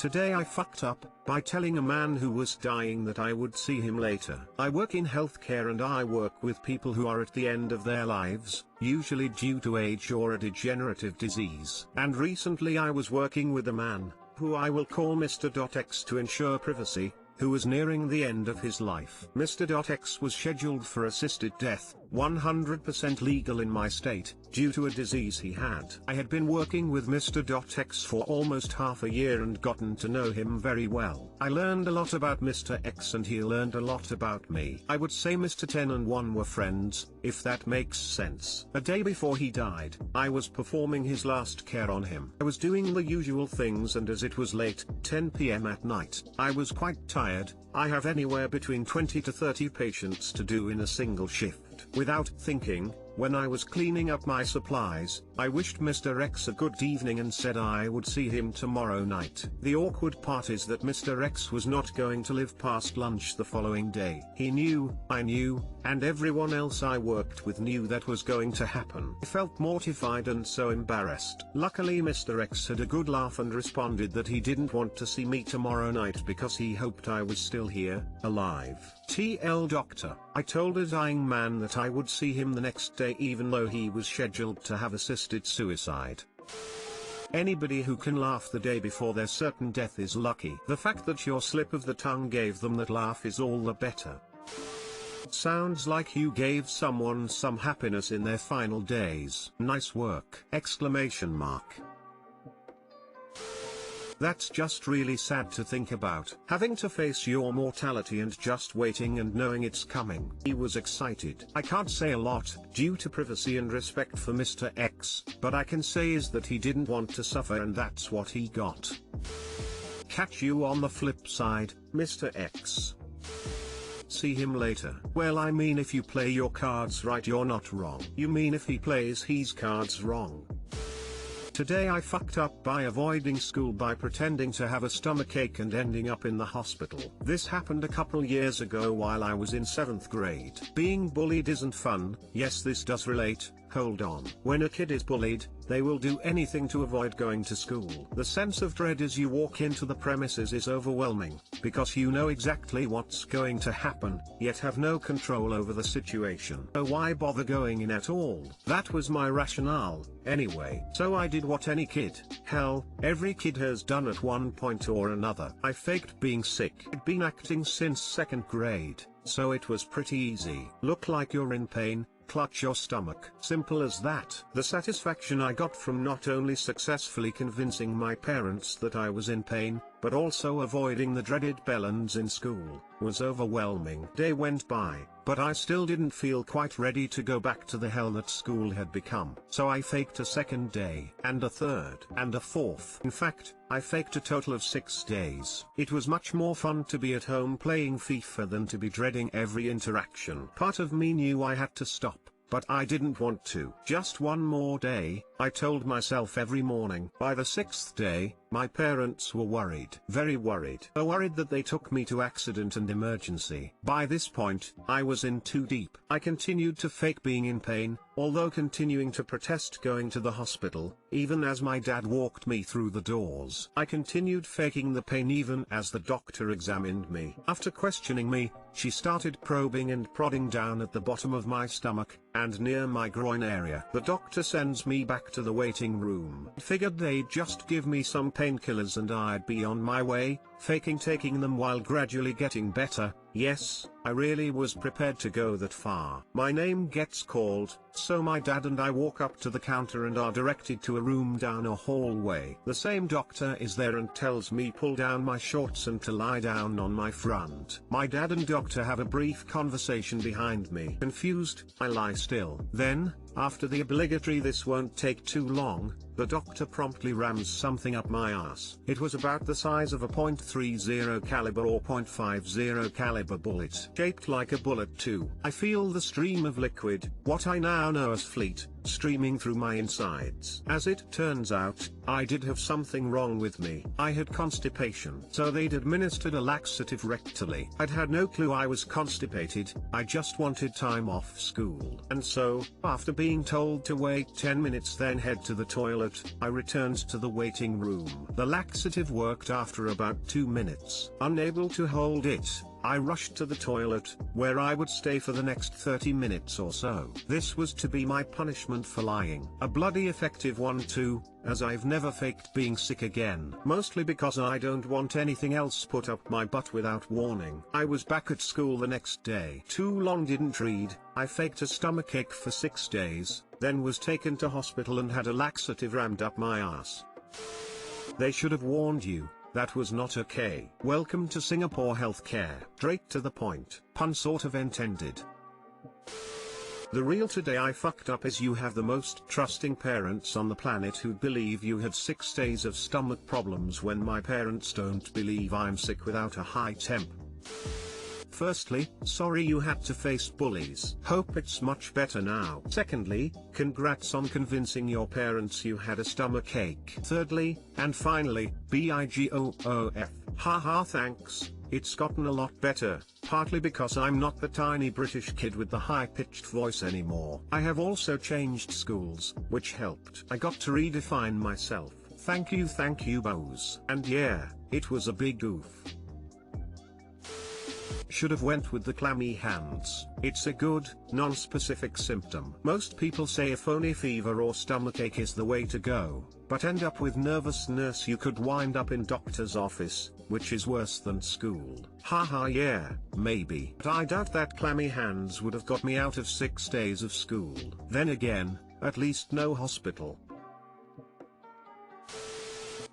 Today I fucked up by telling a man who was dying that I would see him later. I work in healthcare and I work with people who are at the end of their lives, usually due to age or a degenerative disease. And recently I was working with a man, who I will call Mr. X to ensure privacy, who was nearing the end of his life. Mr. X was scheduled for assisted death, 100% legal in my state, due to a disease he had. I had been working with Mr. X for almost half a year and gotten to know him very well. I learned a lot about Mr. X and he learned a lot about me. I would say Mr. 10 and 1 were friends, if that makes sense. A day before he died, I was performing his last care on him. I was doing the usual things, and as it was late, 10 p.m. at night, I was quite tired. I have anywhere between 20 to 30 patients to do in a single shift. Without thinking, when I was cleaning up my supplies, I wished Mr. X a good evening and said I would see him tomorrow night. The awkward part is that Mr. X was not going to live past lunch the following day. He knew, I knew, and everyone else I worked with knew that was going to happen. I felt mortified and so embarrassed. Luckily Mr. X had a good laugh and responded that he didn't want to see me tomorrow night because he hoped I was still here, alive. TL Doctor. I told a dying man that I would see him the next day even though he was scheduled to have assisted suicide. Anybody who can laugh the day before their certain death is lucky. The fact that your slip of the tongue gave them that laugh is all the better. Sounds like you gave someone some happiness in their final days. Nice work! Exclamation mark. That's just really sad to think about. Having to face your mortality and just waiting and knowing it's coming. He was excited. I can't say a lot, due to privacy and respect for Mr. X, but I can say is that he didn't want to suffer and that's what he got. Catch you on the flip side, Mr. X. See him later. Well, I mean, if you play your cards right you're not wrong. You mean if he plays his cards wrong. Today I fucked up by avoiding school by pretending to have a stomachache and ending up in the hospital. This happened a couple years ago while I was in 7th grade. Being bullied isn't fun. Yes, this does relate. Hold on. When a kid is bullied, they will do anything to avoid going to school. The sense of dread as you walk into the premises is overwhelming, because you know exactly what's going to happen, yet have no control over the situation. So why bother going in at all? That was my rationale, anyway. So I did what any kid, hell, every kid has done at one point or another. I faked being sick. I'd been acting since 2nd grade, so it was pretty easy. Look like you're in pain. Clutch your stomach. Simple as that. The satisfaction I got from not only successfully convincing my parents that I was in pain, but also avoiding the dreaded bellends in school, was overwhelming. Day went by, but I still didn't feel quite ready to go back to the hell that school had become. So I faked a 2nd day, and a 3rd, and a 4th. In fact, I faked a total of 6 days. It was much more fun to be at home playing FIFA than to be dreading every interaction. Part of me knew I had to stop, but I didn't want to. Just one more day, I told myself every morning. By the 6th day, my parents were worried. Very worried. Worried that they took me to accident and emergency. By this point, I was in too deep. I continued to fake being in pain, although continuing to protest going to the hospital, even as my dad walked me through the doors. I continued faking the pain even as the doctor examined me. After questioning me, she started probing and prodding down at the bottom of my stomach, and near my groin area. The doctor sends me back to the waiting room. Figured they'd just give me some painkillers and I'd be on my way, faking taking them while gradually getting better. Yes, I really was prepared to go that far. My name gets called, so my dad and I walk up to the counter and are directed to a room down a hallway. The same doctor is there and tells me pull down my shorts and to lie down on my front. My dad and doctor have a brief conversation behind me. Confused, I lie still. Then, after the obligatory "this won't take too long," the doctor promptly rams something up my ass. It was about the size of a .30 caliber or .50 caliber bullet. Shaped like a bullet too. I feel the stream of liquid, what I now know as fleet, streaming through my insides. As it turns out, I did have something wrong with me. I had constipation. So they'd administered a laxative rectally. I'd had no clue I was constipated, I just wanted time off school. And so, after being told to wait 10 minutes then head to the toilet, I returned to the waiting room. The laxative worked after about 2 minutes. Unable to hold it, I rushed to the toilet, where I would stay for the next 30 minutes or so. This was to be my punishment for lying. A bloody effective one too, as I've never faked being sick again. Mostly because I don't want anything else put up my butt without warning. I was back at school the next day. Too long didn't read, I faked a stomachache for 6 days, then was taken to hospital and had a laxative rammed up my ass. They should have warned you. That was not okay. Welcome to Singapore healthcare. Straight to the point. Pun sort of intended. The real today I fucked up is you have the most trusting parents on the planet who believe you had 6 days of stomach problems when my parents don't believe I'm sick without a high temp. Firstly, sorry you had to face bullies. Hope it's much better now. Secondly, congrats on convincing your parents you had a stomachache. Thirdly, and finally, BIGOOF. Haha thanks, it's gotten a lot better, partly because I'm not the tiny British kid with the high-pitched voice anymore. I have also changed schools, which helped. I got to redefine myself. Thank you Bose. And yeah, it was a big oof. Should have went with the clammy hands. It's a good, non-specific symptom. Most people say if only fever or stomachache is the way to go, but end up with nervousness. You could wind up in doctor's office, which is worse than school. Haha yeah, maybe. But I doubt that clammy hands would have got me out of 6 days of school. Then again, at least no hospital.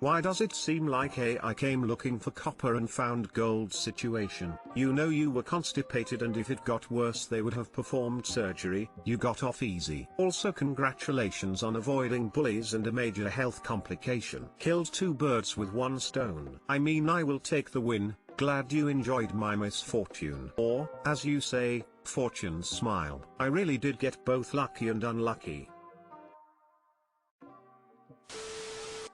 Why does it seem like I came looking for copper and found gold situation? You know you were constipated and if it got worse they would have performed surgery. You got off easy. Also congratulations on avoiding bullies and a major health complication. Killed 2 birds with 1 stone. I mean I will take the win. Glad you enjoyed my misfortune. Or, as you say, fortune's smile. I really did get both lucky and unlucky.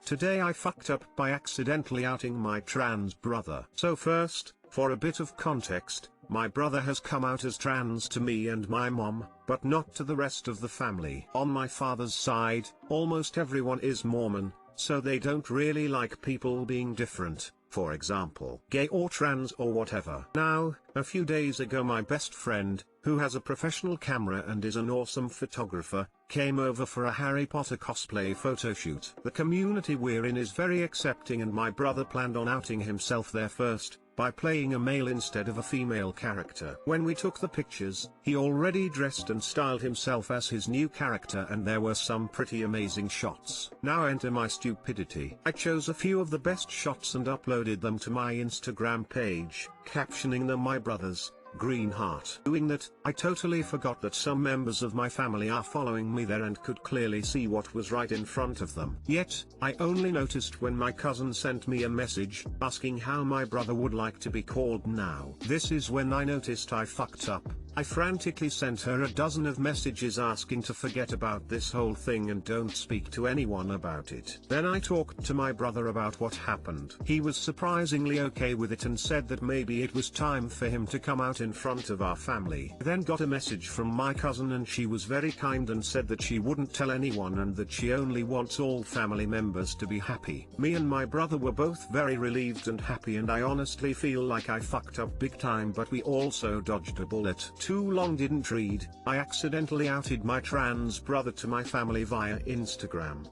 Today I fucked up by accidentally outing my trans brother. So first, for a bit of context, my brother has come out as trans to me and my mom, but not to the rest of the family. On my father's side, almost everyone is Mormon, so they don't really like people being different, for example, gay or trans or whatever. Now, a few days ago my best friend, who has a professional camera and is an awesome photographer, came over for a Harry Potter cosplay photoshoot. The community we're in is very accepting and my brother planned on outing himself there first, by playing a male instead of a female character. When we took the pictures, he already dressed and styled himself as his new character and there were some pretty amazing shots. Now enter my stupidity. I chose a few of the best shots and uploaded them to my Instagram page, captioning them my brother's green heart. Doing that, I totally forgot that some members of my family are following me there and could clearly see what was right in front of them. Yet, I only noticed when my cousin sent me a message, asking how my brother would like to be called now. This is when I noticed I fucked up. I frantically sent her a dozen of messages asking to forget about this whole thing and don't speak to anyone about it. Then I talked to my brother about what happened. He was surprisingly okay with it and said that maybe it was time for him to come out in front of our family. Then got a message from my cousin and she was very kind and said that she wouldn't tell anyone and that she only wants all family members to be happy. Me and my brother were both very relieved and happy and I honestly feel like I fucked up big time, but we also dodged a bullet. Too long didn't read, I accidentally outed my trans brother to my family via Instagram.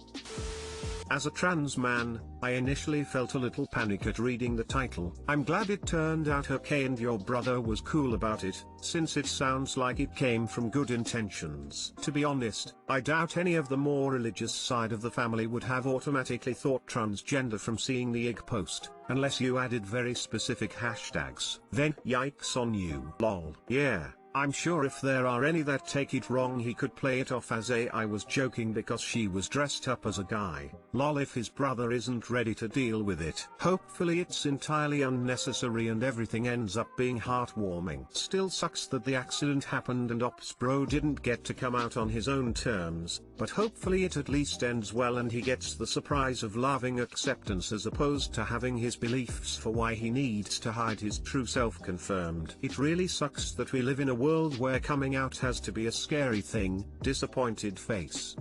As a trans man, I initially felt a little panic at reading the title. I'm glad it turned out okay and your brother was cool about it, since it sounds like it came from good intentions. To be honest, I doubt any of the more religious side of the family would have automatically thought transgender from seeing the egg post, unless you added very specific hashtags. Then yikes on you. Lol. Yeah. I'm sure if there are any that take it wrong he could play it off as I was joking because she was dressed up as a guy. Lol, if his brother isn't ready to deal with it. Hopefully it's entirely unnecessary and everything ends up being heartwarming. Still sucks that the accident happened and Ops Bro didn't get to come out on his own terms, but hopefully it at least ends well and he gets the surprise of loving acceptance as opposed to having his beliefs for why he needs to hide his true self confirmed. It really sucks that we live in a world where coming out has to be a scary thing. Disappointed face.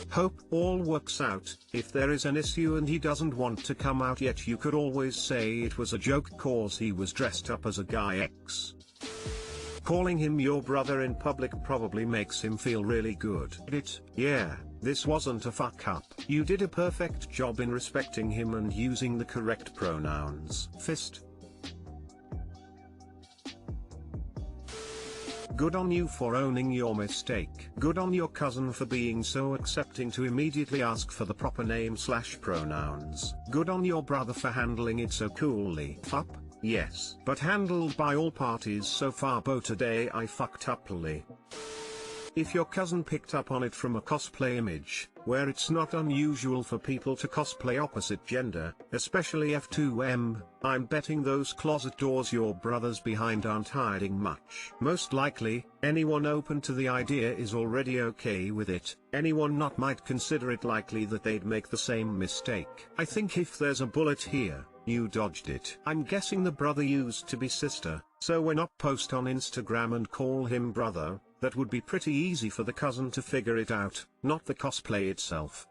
Hope all works out. If there is an issue and he doesn't want to come out yet, you could always say it was a joke cause he was dressed up as a guy X. Calling him your brother in public probably makes him feel really good. Yeah, this wasn't a fuck up. You did a perfect job in respecting him and using the correct pronouns. Fist. Good on you for owning your mistake. Good on your cousin for being so accepting to immediately ask for the proper name/pronouns. Good on your brother for handling it so coolly. Fup, yes. But handled by all parties so far. Bo today I fucked uply. If your cousin picked up on it from a cosplay image, where it's not unusual for people to cosplay opposite gender, especially F2M, I'm betting those closet doors your brother's behind aren't hiding much. Most likely, anyone open to the idea is already okay with it. Anyone not might consider it likely that they'd make the same mistake. I think if there's a bullet here, you dodged it. I'm guessing the brother used to be sister, so when not post on Instagram and call him brother, that would be pretty easy for the cousin to figure it out, not the cosplay itself.